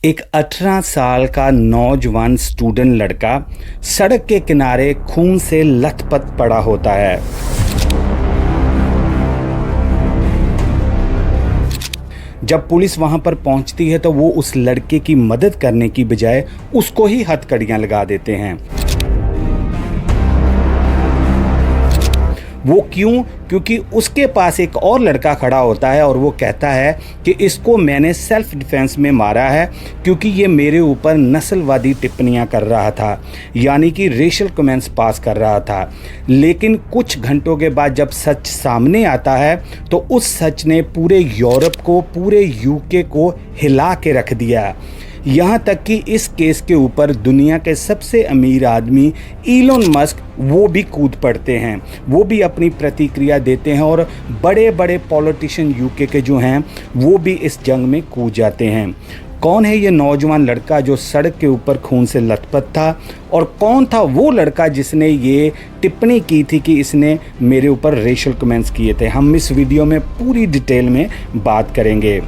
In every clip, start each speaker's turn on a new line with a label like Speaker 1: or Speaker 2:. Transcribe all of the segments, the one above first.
Speaker 1: एक 18 साल का नौजवान स्टूडेंट लड़का सड़क के किनारे खून से लथपथ पड़ा होता है। जब पुलिस वहां पर पहुंचती है तो वो उस लड़के की मदद करने की बजाय उसको ही हथकड़ियां लगा देते हैं। वो क्यों? क्योंकि उसके पास एक और लड़का खड़ा होता है और वो कहता है कि इसको मैंने सेल्फ डिफेंस में मारा है क्योंकि ये मेरे ऊपर नस्लवादी टिप्पणियां कर रहा था, यानी कि रेशियल कमेंट्स पास कर रहा था। लेकिन कुछ घंटों के बाद जब सच सामने आता है तो उस सच ने पूरे यूरोप को, पूरे यूके को हिला के रख दिया। यहाँ तक कि इस केस के ऊपर दुनिया के सबसे अमीर आदमी इलोन मस्क वो भी कूद पड़ते हैं, वो भी अपनी प्रतिक्रिया देते हैं और बड़े बड़े पॉलिटिशियन यूके के जो हैं वो भी इस जंग में कूद जाते हैं। कौन है ये नौजवान लड़का जो सड़क के ऊपर खून से लथपथ था, और कौन था वो लड़का जिसने ये टिप्पणी की थी कि इसने मेरे ऊपर रेशियल कमेंट्स किए थे? हम इस वीडियो में पूरी डिटेल में बात करेंगे।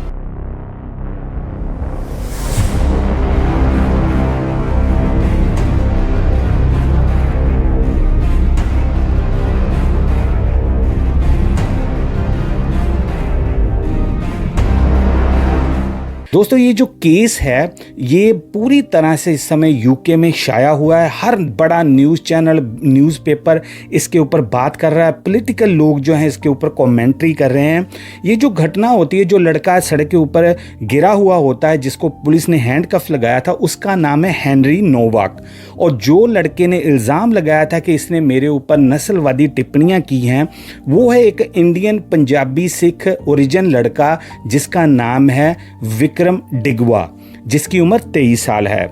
Speaker 1: दोस्तों, ये जो केस है ये पूरी तरह से इस समय यूके में शाया हुआ है। हर बड़ा न्यूज़ चैनल, न्यूज़पेपर इसके ऊपर बात कर रहा है। पॉलिटिकल लोग जो हैं इसके ऊपर कमेंट्री कर रहे हैं। ये जो घटना होती है, जो लड़का सड़क के ऊपर गिरा हुआ होता है जिसको पुलिस ने हैंडकफ लगाया था, उसका नाम है हेनरी नोवाक। और जो लड़के ने इल्ज़ाम लगाया था कि इसने मेरे ऊपर नस्लवादी टिप्पणियाँ की हैं, वो है एक इंडियन पंजाबी सिख ओरिजिन लड़का जिसका नाम है विक्रम डिगवा, जिसकी उम्र 23 साल है।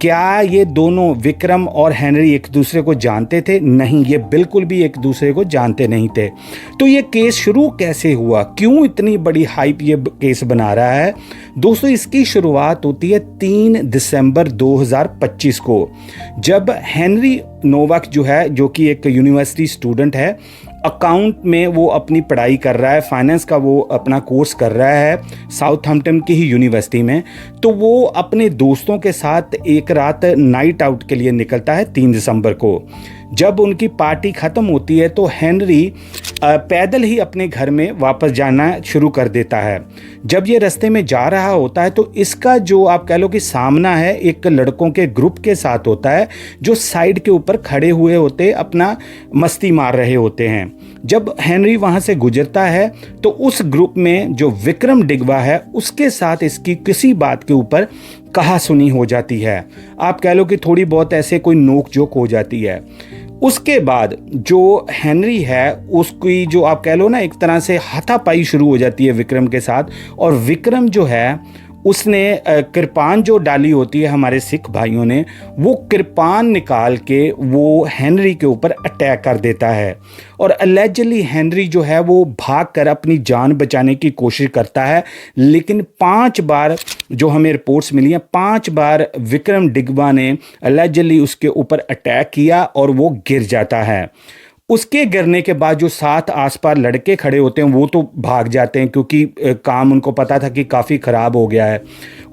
Speaker 1: क्या ये दोनों विक्रम और हेनरी एक दूसरे को जानते थे? नहीं, ये बिल्कुल भी एक दूसरे को जानते नहीं थे। तो ये केस शुरू कैसे हुआ? क्यों इतनी बड़ी हाइप ये केस बना रहा है? दोस्तों, इसकी शुरुआत होती है 3 दिसंबर 2025 को, जब हेनरी नोवाक जो कि एक यूनिवर्सिटी स्टूडेंट है, अकाउंट में वो अपनी पढ़ाई कर रहा है, फाइनेंस का वो अपना कोर्स कर रहा है साउथहैम्पटन की ही यूनिवर्सिटी में। तो वो अपने दोस्तों के साथ एक रात नाइट आउट के लिए निकलता है 3 दिसंबर को। जब उनकी पार्टी ख़त्म होती है तो हेनरी पैदल ही अपने घर में वापस जाना शुरू कर देता है। जब ये रास्ते में जा रहा होता है तो इसका जो आप कह लो कि सामना है एक लड़कों के ग्रुप के साथ होता है जो साइड के ऊपर खड़े हुए होते, अपना मस्ती मार रहे होते हैं। जब हेनरी वहाँ से गुजरता है तो उस ग्रुप में जो विक्रम डिगवा है उसके साथ इसकी किसी बात के ऊपर कहा सुनी हो जाती है। आप कह लो कि थोड़ी बहुत ऐसे कोई नोक झोंक हो जाती है। उसके बाद जो हेनरी है उसकी जो आप कह लो ना एक तरह से हाथापाई शुरू हो जाती है विक्रम के साथ। और विक्रम जो है उसने कृपान जो डाली होती है हमारे सिख भाइयों ने, वो कृपान निकाल के वो हेनरी के ऊपर अटैक कर देता है। और अलेजली हेनरी जो है वो भाग कर अपनी जान बचाने की कोशिश करता है, लेकिन 5 बार जो हमें रिपोर्ट्स मिली हैं, 5 बार विक्रम डिगवा ने अलेजली उसके ऊपर अटैक किया और वो गिर जाता है। उसके गिरने के बाद जो 7 आसपास लड़के खड़े होते हैं वो तो भाग जाते हैं क्योंकि काम उनको पता था कि काफ़ी ख़राब हो गया है।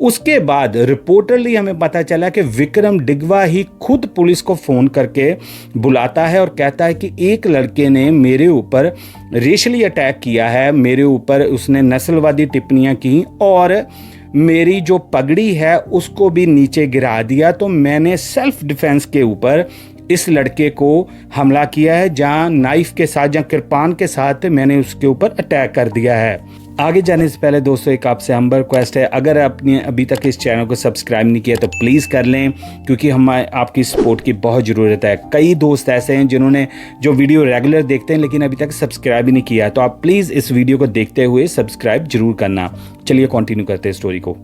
Speaker 1: उसके बाद रिपोर्टरली हमें पता चला कि विक्रम डिगवा ही खुद पुलिस को फ़ोन करके बुलाता है और कहता है कि एक लड़के ने मेरे ऊपर रेशियली अटैक किया है, मेरे ऊपर उसने नस्लवादी टिप्पणियाँ की और मेरी जो पगड़ी है उसको भी नीचे गिरा दिया। तो मैंने सेल्फ डिफेंस के ऊपर इस लड़के को हमला किया है, जहां नाइफ के साथ, जहां कृपान के साथ मैंने उसके ऊपर अटैक कर दिया है। आगे जाने से पहले दोस्तों एक आपसे हम्बल रिक्वेस्ट है, अगर आपने अभी तक इस चैनल को सब्सक्राइब नहीं किया तो प्लीज़ कर लें, क्योंकि हमें आपकी सपोर्ट की बहुत ज़रूरत है। कई दोस्त ऐसे हैं जिन्होंने जो वीडियो रेगुलर देखते हैं लेकिन अभी तक सब्सक्राइब ही नहीं किया, तो आप प्लीज़ इस वीडियो को देखते हुए सब्सक्राइब जरूर करना। चलिए कंटिन्यू करते हैं स्टोरी को।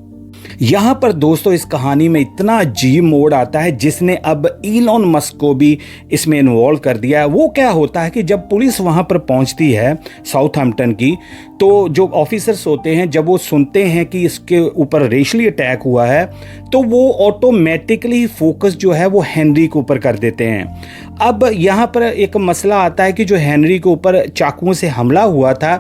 Speaker 1: यहाँ पर दोस्तों इस कहानी में इतना अजीब मोड़ आता है जिसने अब इलोन मस्क को भी इसमें इन्वॉल्व कर दिया है। वो क्या होता है कि जब पुलिस वहाँ पर पहुँचती है साउथहैम्पटन की, तो जो ऑफिसर्स होते हैं जब वो सुनते हैं कि इसके ऊपर रेशियली अटैक हुआ है तो वो ऑटोमेटिकली फोकस जो है वो हेनरी के ऊपर कर देते हैं। अब यहाँ पर एक मसला आता है कि जो हेनरी के ऊपर चाकुओं से हमला हुआ था,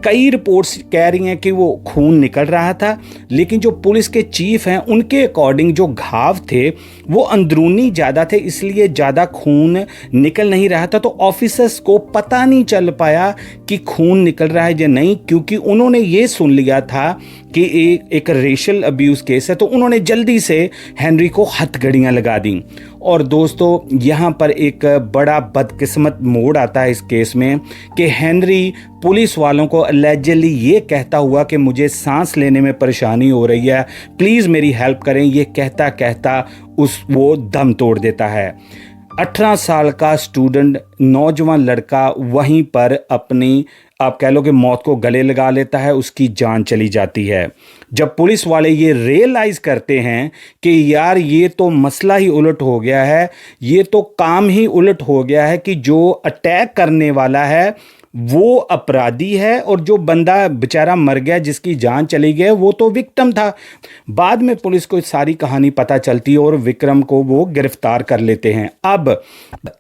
Speaker 1: कई रिपोर्ट्स कह रही हैं कि वो खून निकल रहा था, लेकिन जो पुलिस पुलिस के चीफ हैं उनके अकॉर्डिंग जो घाव थे वो अंदरूनी ज़्यादा थे, इसलिए ज़्यादा खून निकल नहीं रहा था। तो ऑफिसर्स को पता नहीं चल पाया कि खून निकल रहा है या नहीं, क्योंकि उन्होंने ये सुन लिया था कि एक रेशियल अब्यूज़ केस है। तो उन्होंने जल्दी से हेनरी को हथकड़ियाँ लगा दी। और दोस्तों यहाँ पर एक बड़ा बदकिस्मत मोड़ आता है इस केस में कि हेनरी पुलिस वालों को अलेजली ये कहता हुआ कि मुझे सांस लेने में परेशानी हो रही है, प्लीज़ मेरी हेल्प करें, ये कहता कहता वो दम तोड़ देता है। 18 साल का स्टूडेंट, नौजवान लड़का वहीं पर अपनी, आप कह लो कि मौत को गले लगा लेता है, उसकी जान चली जाती है। जब पुलिस वाले ये रियलाइज़ करते हैं कि यार ये तो मसला ही उलट हो गया है, ये तो काम ही उलट हो गया है कि जो अटैक करने वाला है वो अपराधी है और जो बंदा बेचारा मर गया, जिसकी जान चली गई, वो तो विक्टिम था। बाद में पुलिस को सारी कहानी पता चलती है और विक्रम को वो गिरफ्तार कर लेते हैं। अब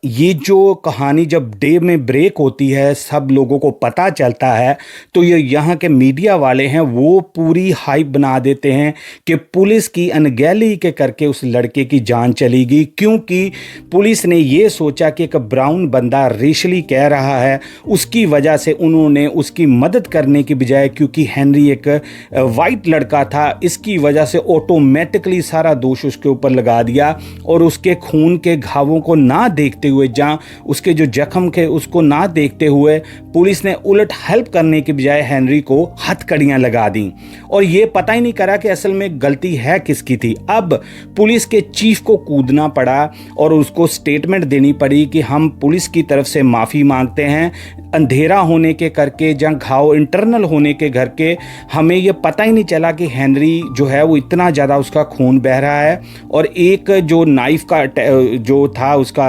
Speaker 1: ये जो कहानी जब डे में ब्रेक होती है, सब लोगों को पता चलता है, तो ये यहाँ के मीडिया वाले हैं वो पूरी हाइप बना देते हैं कि पुलिस की अनगहली के करके उस लड़के की जान चली गई, क्योंकि पुलिस ने ये सोचा कि एक ब्राउन बंदा रेशली कह रहा है, उसकी वजह से उन्होंने उसकी मदद करने की बजाय, क्योंकि हेनरी एक वाइट लड़का था, इसकी वजह से ऑटोमेटिकली सारा दोष उसके ऊपर लगा दिया और उसके खून के घावों को ना देखते हुए, जहाँ उसके जो जख्म थे उसको ना देखते हुए, पुलिस ने उलट हेल्प करने की बजाय हेनरी को हथकड़ियाँ लगा दी और ये पता ही नहीं करा कि असल में गलती है किसकी थी। अब पुलिस के चीफ को कूदना पड़ा और उसको स्टेटमेंट देनी पड़ी कि हम पुलिस की तरफ से माफ़ी मांगते हैं, अंधेरा होने के करके, जहाँ घाव इंटरनल होने के घर के, हमें ये पता ही नहीं चला कि हेनरी जो है वो इतना ज़्यादा उसका खून बह रहा है। और एक जो नाइफ का जो था उसका,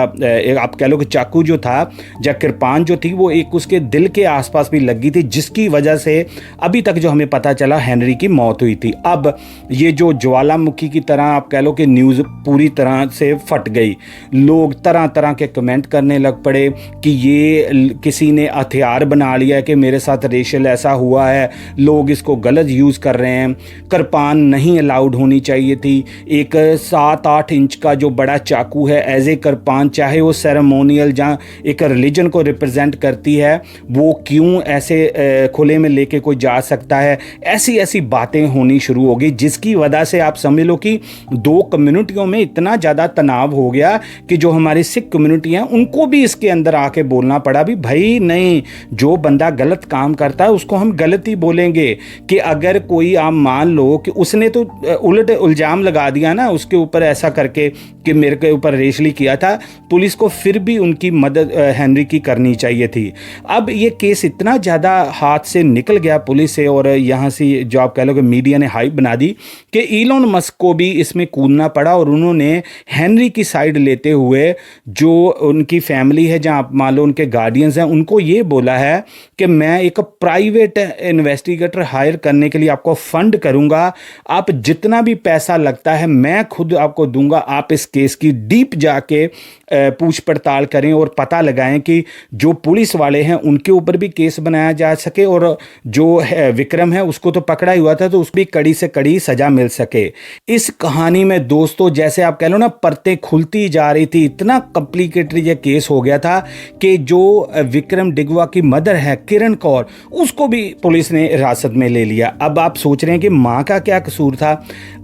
Speaker 1: आप कह लो कि चाकू जो था या कृपान जो थी, वो एक उसके दिल के आसपास भी लगी थी, जिसकी वजह से अभी तक जो हमें पता चला हेनरी की मौत हुई थी। अब ये जो ज्वालामुखी की तरह आप कह लो कि न्यूज़ पूरी तरह से फट गई, लोग तरह तरह के कमेंट करने लग पड़े कि ये किसी ने हथियार बना लिया कि मेरे साथ रेशियल ऐसा हुआ है, लोग इसको गलत यूज़ कर रहे हैं, कृपान नहीं अलाउड होनी चाहिए थी, एक 7-8 इंच का जो बड़ा चाकू है एज ए कृपान, चाहे वो सेरेमोनियल जहाँ एक रिलीजन को रिप्रेजेंट करती है, वो क्यों ऐसे खुले में लेके कोई जा सकता है। ऐसी ऐसी बातें होनी शुरू हो गई, जिसकी वजह से आप समझ लो कि दो कम्युनिटियों में इतना ज़्यादा तनाव हो गया कि जो हमारी सिख कम्युनिटी हैं उनको भी इसके अंदर आके बोलना पड़ा भी भाई नहीं, जो बंदा गलत काम करता है उसको हम गलत ही बोलेंगे। कि अगर कोई आप मान लो कि उसने तो उलट इल्ज़ाम लगा दिया ना उसके ऊपर ऐसा करके कि मेरे के ऊपर रेशली किया था, पुलिस को फिर भी उनकी मदद हेनरी की करनी चाहिए थी। अब ये केस इतना ज़्यादा हाथ से निकल गया पुलिस से, और यहाँ से जो आप कह लो कि मीडिया ने हाइप बना दी कि इलोन मस्क को भी इसमें कूदना पड़ा और उन्होंने हेनरी की साइड लेते हुए जो उनकी फैमिली है, जहाँ आप मान लो उनके गार्डियंस हैं, उनको ये बोला है कि मैं एक प्राइवेट इन्वेस्टिगेटर हायर करने के लिए आपको फंड करूंगा, आप जितना भी पैसा लगता है मैं खुद आपको दूंगा, आप इस केस की डीप जाके पूछ पड़ताल करें और पता लगाएं कि जो पुलिस वाले हैं उनके ऊपर भी केस बनाया जा सके, और जो विक्रम है उसको तो पकड़ा ही हुआ था तो उसको भी कड़ी से कड़ी सजा मिल सके। इस कहानी में दोस्तों जैसे आप कह लो ना परतें खुलती जा रही थी, इतना कॉम्प्लिकेटेड ये केस हो गया था कि जो विक्रम डिगवा की मदर है किरण कौर, उसको भी पुलिस ने हिरासत में ले लिया। अब आप सोच रहे हैं कि माँ का क्या कसूर था।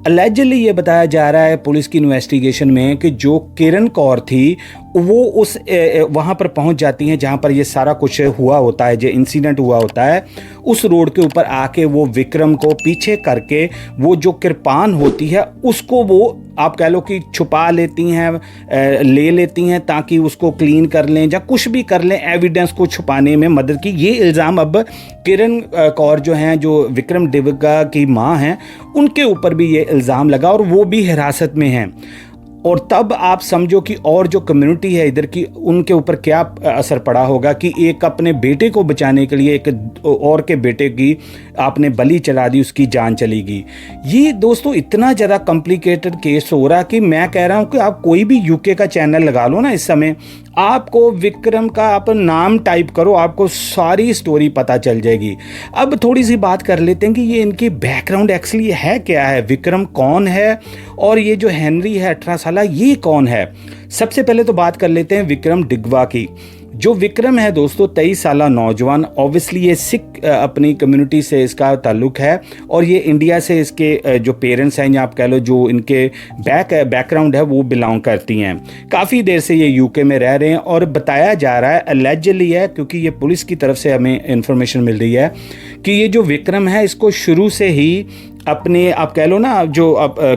Speaker 1: अलेजली ये बताया जा रहा है पुलिस की इन्वेस्टिगेशन में कि जो किरण कौर थी वो उस वहाँ पर पहुँच जाती हैं जहाँ पर ये सारा कुछ हुआ होता है, जो इंसिडेंट हुआ होता है, उस रोड के ऊपर आके वो विक्रम को पीछे करके वो जो कृपान होती है उसको वो आप कह लो कि छुपा लेती हैं, ले लेती हैं ताकि उसको क्लीन कर लें या कुछ भी कर लें, एविडेंस को छुपाने में मदद की। ये इल्ज़ाम अब किरण कौर जो हैं, जो विक्रम डिगवा की माँ हैं, उनके ऊपर भी ये इल्ज़ाम लगा और वो भी हिरासत में हैं। और तब आप समझो कि और जो कम्युनिटी है इधर की, उनके ऊपर क्या असर पड़ा होगा कि एक अपने बेटे को बचाने के लिए एक और के बेटे की आपने बलि चढ़ा दी, उसकी जान चली गई। ये दोस्तों इतना ज़्यादा कॉम्प्लिकेटेड केस हो रहा कि मैं कह रहा हूँ कि आप कोई भी यूके का चैनल लगा लो ना इस समय, आपको विक्रम का आप नाम टाइप करो, आपको सारी स्टोरी पता चल जाएगी। अब थोड़ी सी बात कर लेते हैं कि ये इनकी बैकग्राउंड एक्चुअली है क्या है, विक्रम कौन है और ये जो हेनरी है 18 साल ये कौन है। सबसे पहले तो बात कर लेते हैं विक्रम डिगवा की। जो विक्रम है दोस्तों 23 साल नौजवान, ऑब्वियसली ये सिख अपनी कम्युनिटी से इसका ताल्लुक है और ये इंडिया से इसके जो पेरेंट्स हैं या आप कह लो जो इनके बैकग्राउंड है वो बिलोंग करती हैं। काफ़ी देर से ये यूके में रह रहे हैं और बताया जा रहा है, अलेजली है क्योंकि ये पुलिस की तरफ से हमें इंफॉर्मेशन मिल रही है कि ये जो विक्रम है इसको शुरू से ही अपने आप कह लो ना जो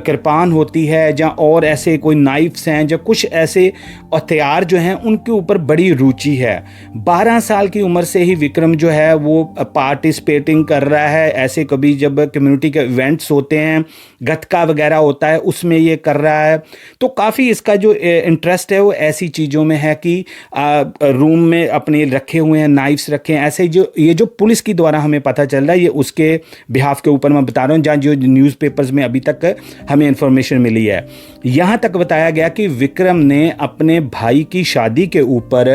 Speaker 1: कृपान होती है या और ऐसे कोई नाइफ्स हैं या कुछ ऐसे हथियार जो हैं उनके ऊपर बड़ी रुचि है। 12 साल की उम्र से ही विक्रम जो है वो पार्टिसिपेटिंग कर रहा है ऐसे, कभी जब कम्युनिटी के इवेंट्स होते हैं, गतका वगैरह होता है उसमें ये कर रहा है। तो काफ़ी इसका जो इंटरेस्ट है वो ऐसी चीज़ों में है कि रूम में अपने रखे हुए हैं, नाइफ्स रखे हैं ऐसे। जो ये जो पुलिस की द्वारा हमें पता चल रहा है ये उसके बिहाफ के ऊपर मैं बता रहा हूँ, जहाँ जो न्यूज़पेपर्स में अभी तक हमें इंफॉर्मेशन मिली है। यहाँ तक बताया गया कि विक्रम ने अपने भाई की शादी के ऊपर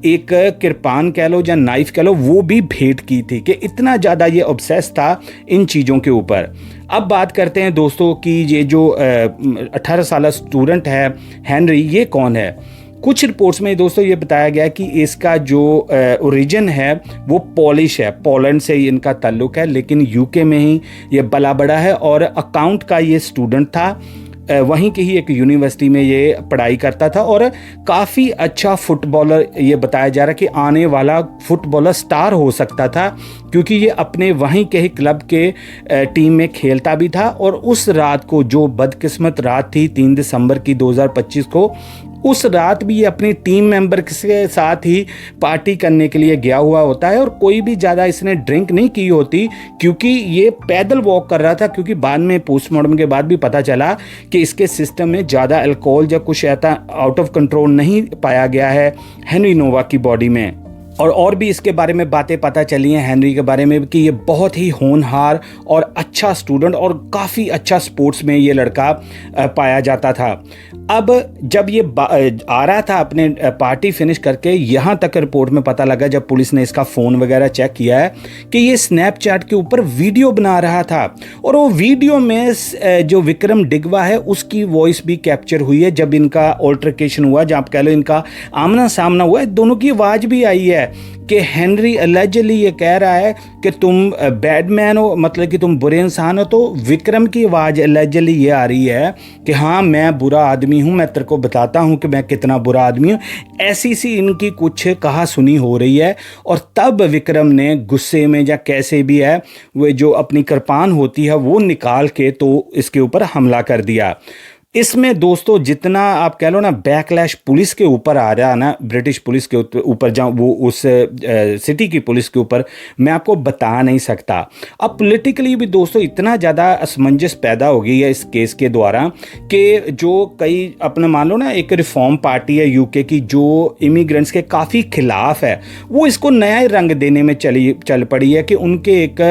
Speaker 1: एक कृपान कह लो या नाइफ कह लो वो भी भेंट की थी, कि इतना ज़्यादा ये ऑब्सेस था इन चीज़ों के ऊपर। अब बात करते हैं दोस्तों कि ये जो 18 साल स्टूडेंट है हेनरी, ये कौन है। कुछ रिपोर्ट्स में दोस्तों ये बताया गया कि इसका जो ओरिजिन है वो पॉलिश है, पोलैंड से ही इनका ताल्लुक है, लेकिन यूके में ही ये पला बड़ा है और अकाउंट का ये स्टूडेंट था। वहीं की ही एक यूनिवर्सिटी में ये पढ़ाई करता था और काफ़ी अच्छा फुटबॉलर ये बताया जा रहा है कि आने वाला फुटबॉलर स्टार हो सकता था, क्योंकि ये अपने वहीं के ही क्लब के टीम में खेलता भी था। और उस रात को जो बदकिस्मत रात थी 3 दिसंबर की 2025 को, उस रात भी ये अपनी टीम मेंबर के साथ ही पार्टी करने के लिए गया हुआ होता है और कोई भी ज़्यादा इसने ड्रिंक नहीं की होती, क्योंकि ये पैदल वॉक कर रहा था। क्योंकि बाद में पोस्टमार्टम के बाद भी पता चला कि इसके सिस्टम में ज़्यादा अल्कोहल या कुछ ऐसा आउट ऑफ कंट्रोल नहीं पाया गया है हेनरी नोवाक की बॉडी में। और भी इसके बारे में बातें पता चली हैं हेनरी के बारे में कि ये बहुत ही होनहार और अच्छा स्टूडेंट और काफ़ी अच्छा स्पोर्ट्स में ये लड़का पाया जाता था। अब जब ये आ रहा था अपने पार्टी फिनिश करके, यहाँ तक रिपोर्ट में पता लगा जब पुलिस ने इसका फ़ोन वगैरह चेक किया है कि ये स्नैपचैट के ऊपर वीडियो बना रहा था और वो वीडियो में जो विक्रम डिगवा है उसकी वॉइस भी कैप्चर हुई है। जब इनका ऑल्टरकेशन हुआ, जब आप कह लो इनका आमना सामना हुआ है, दोनों की आवाज़ भी आई है कि हेनरी अलेजली ये कह रहा है कि तुम बैड मैन हो, मतलब कि तुम बुरे इंसान हो, तो विक्रम की आवाज़ अलेजली ये आ रही है कि हाँ मैं बुरा आदमी हूँ, मैं तेरे को बताता हूँ कि मैं कितना बुरा आदमी हूँ। ऐसी सी इनकी कुछ कहा सुनी हो रही है। और तब विक्रम ने गुस्से में या कैसे भी है वो जो अपनी कृपान होती है वो निकाल के तो इसके ऊपर हमला कर दिया। इसमें दोस्तों जितना आप कह लो ना बैकलैश पुलिस के ऊपर आ रहा है ना, ब्रिटिश पुलिस के ऊपर, जहाँ वो उस सिटी की पुलिस के ऊपर, मैं आपको बता नहीं सकता। अब पॉलिटिकली भी दोस्तों इतना ज़्यादा असमंजस पैदा हो गई है इस केस के द्वारा कि जो कई अपने मान लो ना एक रिफॉर्म पार्टी है यूके की जो इमिग्रेंट्स के काफ़ी खिलाफ है, वो इसको नया रंग देने में चल पड़ी है कि उनके एक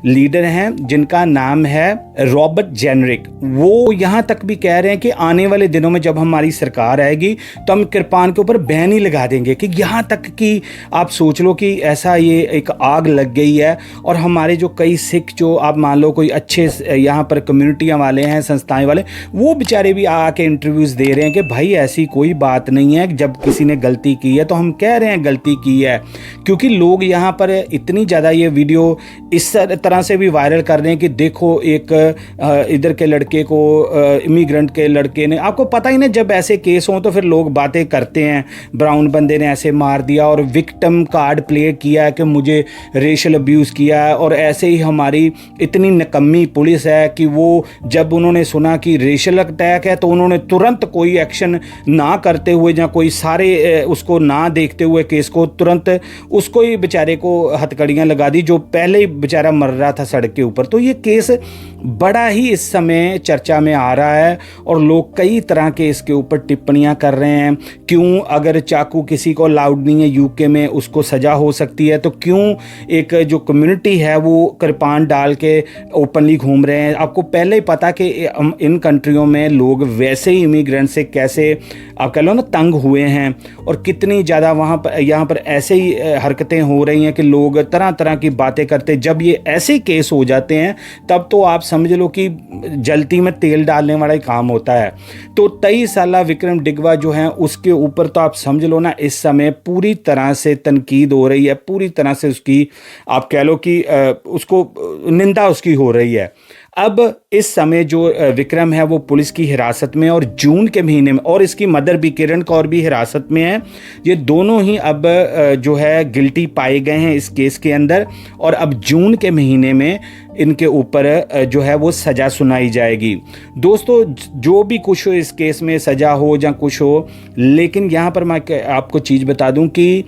Speaker 1: लीडर हैं जिनका नाम है रॉबर्ट जेनरिक। वो यहाँ तक भी कह रहे हैं कि आने वाले दिनों में जब हमारी सरकार आएगी तो हम कृपान के ऊपर बैन ही लगा देंगे। कि यहाँ तक कि आप सोच लो कि ऐसा ये एक आग लग गई है। और हमारे जो कई सिख जो आप मान लो कोई अच्छे यहाँ पर कम्युनिटियाँ वाले हैं, संस्थाएं वाले, वो बेचारे भी आके इंटरव्यूज़ दे रहे हैं कि भाई ऐसी कोई बात नहीं है, जब किसी ने गलती की है तो हम कह रहे हैं गलती की है। क्योंकि लोग यहाँ पर इतनी ज़्यादा ये वीडियो इस तरह से भी वायरल कर रहे हैं कि देखो एक इधर के लड़के को इमिग्रेंट के लड़के ने, आपको पता ही ना जब ऐसे केस हों तो फिर लोग बातें करते हैं, ब्राउन बंदे ने ऐसे मार दिया और विक्टिम कार्ड प्ले किया है कि मुझे रेशल अब्यूज़ किया है। और ऐसे ही हमारी इतनी निकम्मी पुलिस है कि वो जब उन्होंने सुना कि रेशल अटैक है तो उन्होंने तुरंत कोई एक्शन ना करते हुए या कोई सारे उसको ना देखते हुए केस को तुरंत उसको ही बेचारे को हथकड़ियाँ लगा दी, जो पहले ही बेचारा मर रहा था सड़क के ऊपर। तो ये केस बड़ा ही इस समय चर्चा में आ रहा है और लोग कई तरह के इसके ऊपर टिप्पणियां कर रहे हैं। क्यों अगर चाकू किसी को अलाउड नहीं है यूके में, उसको सज़ा हो सकती है, तो क्यों एक जो कम्युनिटी है वो कृपान डाल के ओपनली घूम रहे हैं। आपको पहले ही पता कि इन कंट्रियों में लोग वैसे ही इमिग्रेंट से कैसे आप कह लो ना तंग हुए हैं, और कितनी ज़्यादा वहाँ पर यहाँ पर ऐसे ही हरकतें हो रही हैं कि लोग तरह तरह की बातें करते। जब ये ऐसे केस हो जाते हैं तब तो आप समझ लो कि जलती में तेल डालने वाला ही काम होता है। तो 23 साला विक्रम डिगवा जो है उसके ऊपर तो आप समझ लो ना इस समय पूरी तरह से तनकीद हो रही है, पूरी तरह से उसकी आप कह लो कि उसको निंदा उसकी हो रही है। अब इस समय जो विक्रम है वो पुलिस की हिरासत में, और जून के महीने में, और इसकी मदर भी किरण कौर भी हिरासत में है। ये दोनों ही अब जो है गिल्टी पाए गए हैं इस केस के अंदर, और अब जून के महीने में इनके ऊपर जो है वो सज़ा सुनाई जाएगी। दोस्तों जो भी कुछ हो इस केस में, सज़ा हो या कुछ हो, लेकिन यहाँ पर मैं आपको चीज़ बता दूं कि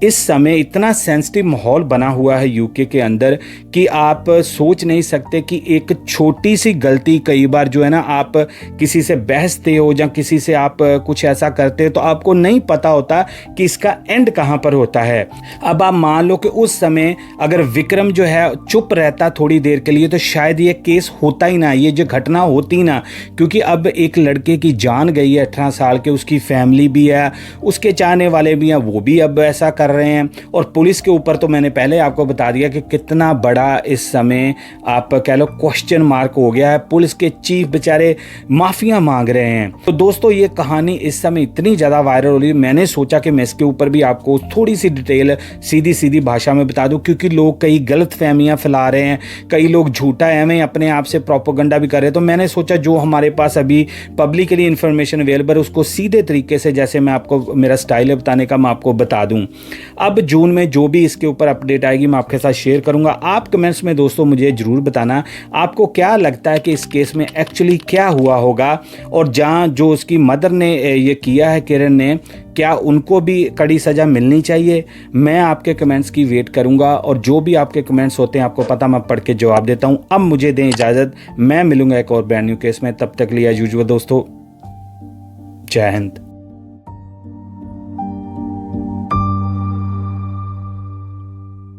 Speaker 1: इस समय इतना सेंसिटिव माहौल बना हुआ है यूके के अंदर कि आप सोच नहीं सकते कि एक छोटी सी गलती, कई बार जो है ना आप किसी से बहसते हो या किसी से आप कुछ ऐसा करते हो तो आपको नहीं पता होता कि इसका एंड कहाँ पर होता है। अब आप मान लो कि उस समय अगर विक्रम जो है चुप रहता थोड़ी देर के लिए तो शायद ये केस होता ही ना, ये जो घटना होती ना, क्योंकि अब एक लड़के की जान गई है 18 साल के, उसकी फैमिली भी है, उसके चाहने वाले भी हैं, वो भी अब ऐसा कर रहे हैं। और पुलिस के ऊपर तो मैंने पहले आपको बता दिया कि कितना बड़ा इस समय आप कह लो क्वेश्चन मार्क हो गया है। पुलिस के चीफ बेचारे माफिया मांग रहे हैं। तो दोस्तों ये कहानी इस समय इतनी ज़्यादा वायरल हो रही है, मैंने सोचा कि मैं इसके ऊपर भी आपको थोड़ी सी डिटेल सीधी सीधी भाषा में बता दूं, क्योंकि लोग कई गलत फहमियाँ फैला रहे हैं, कई लोग झूठा एवं अपने आप से प्रोपोगंडा भी कर रहे हैं। तो मैंने सोचा जो हमारे पास अभी पब्लिकली इंफॉर्मेशन अवेलेबल है उसको सीधे तरीके से, जैसे मैं आपको मेरा स्टाइल है बताने का, मैं आपको बता दूं। अब जून में जो भी इसके ऊपर अपडेट आएगी मैं आपके साथ शेयर करूंगा। आप कमेंट्स में दोस्तों मुझे ज़रूर बताना आपको क्या लगता है कि इस केस में एक्चुअली क्या हुआ होगा, और जहां जो उसकी मदर ने ये किया है किरण ने, क्या उनको भी कड़ी सज़ा मिलनी चाहिए। मैं आपके कमेंट्स की वेट करूंगा, और जो भी आपके कमेंट्स होते हैं आपको पता मैं पढ़ के जवाब देता हूं। अब मुझे दें इजाज़त, मैं मिलूंगा एक और ब्रांड न्यू केस में। तब तक लिए यूजुअल दोस्तों, जय हिंद।